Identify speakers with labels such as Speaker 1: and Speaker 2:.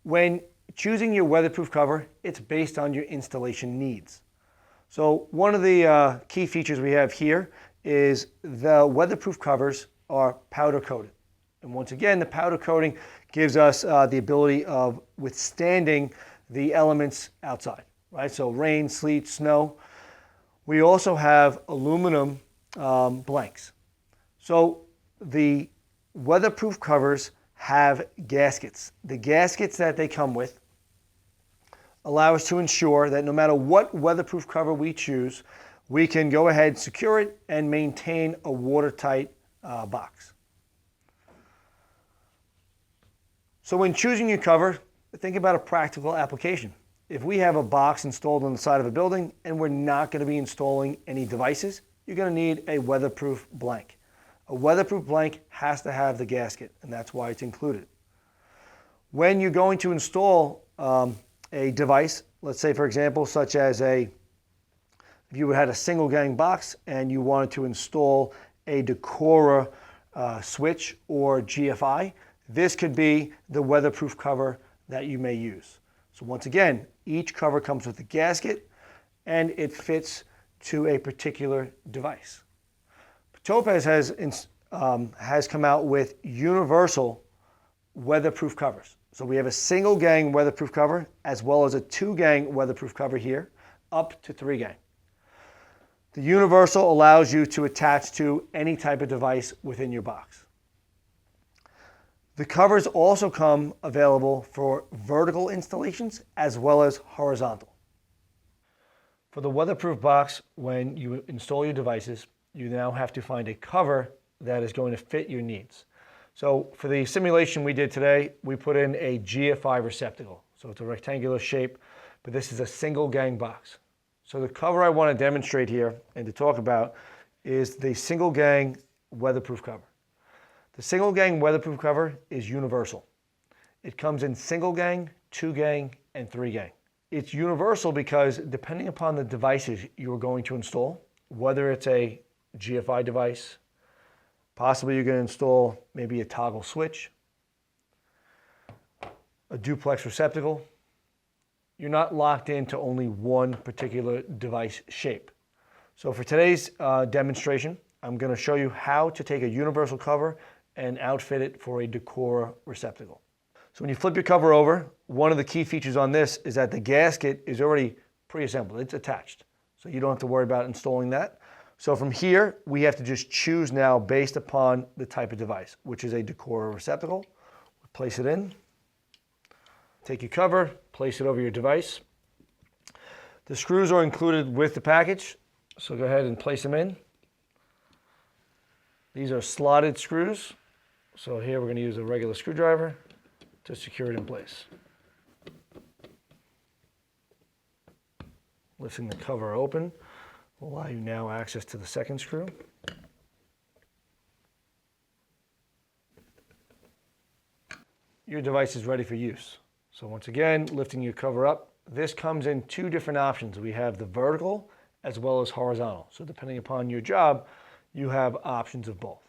Speaker 1: When choosing your weatherproof cover, it's based on your installation needs. So one of the key features we have here is the weatherproof covers are powder coated. And once again, the powder coating gives us the ability of withstanding the elements outside, right? So rain, sleet, snow. We also have aluminum blanks. So the weatherproof covers have gaskets. The gaskets that they come with allow us to ensure that no matter what weatherproof cover we choose, we can go ahead, secure it, and maintain a watertight box. So when choosing your cover, think about a practical application. If we have a box installed on the side of a building and we're not going to be installing any devices, you're going to need a weatherproof blank. A weatherproof blank has to have the gasket, and that's why it's included. When you're going to install a device, let's say for example, such as if you had a single gang box and you wanted to install a Decora switch or GFI, this could be the weatherproof cover that you may use. So once again, each cover comes with a gasket and it fits to a particular device. Topaz has come out with universal weatherproof covers. So we have a single gang weatherproof cover as well as a 2-gang weatherproof cover here, up to 3-gang. The universal allows you to attach to any type of device within your box. The covers also come available for vertical installations as well as horizontal. For the weatherproof box, when you install your devices, you now have to find a cover that is going to fit your needs. So for the simulation we did today, we put in a GFI receptacle. So it's a rectangular shape, but this is a single gang box. So the cover I want to demonstrate here and to talk about is the single gang weatherproof cover. The single gang weatherproof cover is universal. It comes in single gang, 2-gang, and 3-gang. It's universal because depending upon the devices you're going to install, whether it's a GFI device, possibly you're going to install maybe a toggle switch, a duplex receptacle, you're not locked into only one particular device shape. So for today's demonstration, I'm going to show you how to take a universal cover and outfit it for a Decora receptacle. So when you flip your cover over, one of the key features on this is that the gasket is already pre-assembled. It's attached. So you don't have to worry about installing that. So from here, we have to just choose now based upon the type of device, which is a Decora receptacle. Place it in. Take your cover, place it over your device. The screws are included with the package, so go ahead and place them in. These are slotted screws. So here we're going to use a regular screwdriver to secure it in place. Lifting the cover open will allow you now access to the second screw. Your device is ready for use. So once again, lifting your cover up, this comes in 2 different options. We have the vertical as well as horizontal. So depending upon your job, you have options of both.